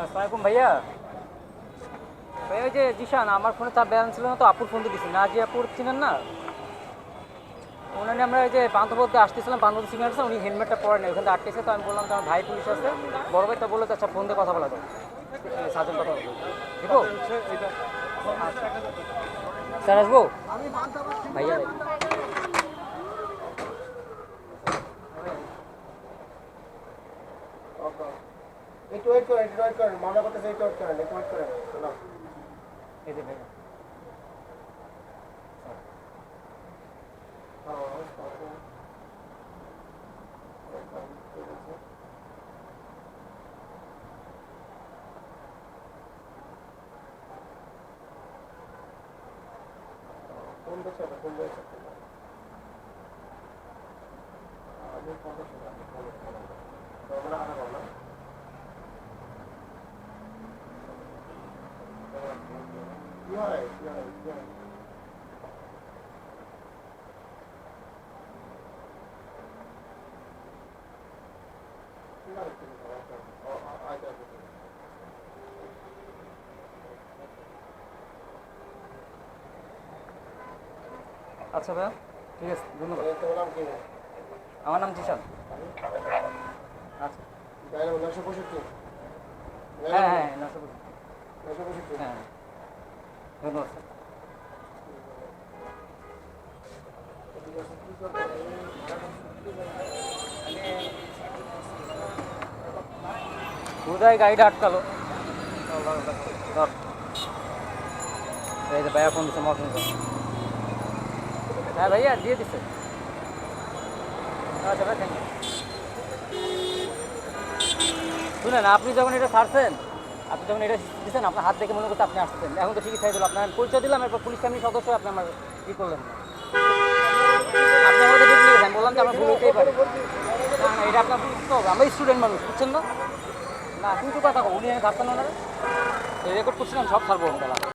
আসসালামাইকুম ভাইয়া। ভাইয়া ওই যে জিশান, আমার ফোনে তার ব্যালেন্স ছিল না তো আপুর ফোন দিয়ে দিচ্ছি। না যে আপুর চিনেন না, ওনানে আমরা ওই যে পান্থপথে আসতেছিলাম, পান্থপথ সিগন্যাল আছে, উনি হেলমেটটা পরে নেই, ওখানে আটকেছে। তো আমি বললাম তো আমার ভাই পুলিশ আছে, বড় ভাই, তো বললো তো আচ্ছা ফোন দিয়ে কথা বলা যায়, সার্জেন্ট কথা বলবো, দেখো স্যার আসবো ভাইয়া। একটু ওয়েট করেন, একটু ওয়েট করেন, মামলা করতেছে, একটু ওয়েট করেন, একটু ওয়েট করেন। এই যে ভাইয়া, কোন দেশে কোন দেশে আমি কত কি হয় কি হয় কি হয় আচ্ছা ভাইয়া, ঠিক আছে, ধন্যবাদ। তোমার নাম কি? আমার নাম জিশান। আচ্ছা, নয়শো পঁয়ষট্টি। হ্যাঁ হ্যাঁ, নশো, নয়শো পঁয়ষট্টি। হ্যাঁ, ধন্যবাদ স্যার। কোথায় গাড়িটা আটকালো? ধর, এই যে ভাইয়া ফোন দিচ্ছে, মহাসিন। হ্যাঁ ভাইয়া, দিয়ে দিচ্ছে। আচ্ছা ভাই, থ্যাংক ইউ। শুনেন, আপনি যখন এটা ছাড়ছেন, আপনি যখন এটা দিচ্ছেন, আপনার হাত দেখে মনে করতে আপনি আসছেন, এখন তো ঠিকই ছাড় দিল, আপনার পরিচয় দিলাম, এরপর পুলিশ ফ্যামিলির সদস্য, আপনি আমার ই করলেন না, আপনি আমাদের ডিউটি নিয়েছেন, বললাম যে আমার ভুল হইতেই পারে। না না, এটা আপনার বুঝতে হবে, আমরা স্টুডেন্ট মানুষ, বুঝছেন না? না, কিন্তু কথা উনি ধারতেন ওনারা রেকর্ড করছিলাম, সব ছাড়বো আমরা।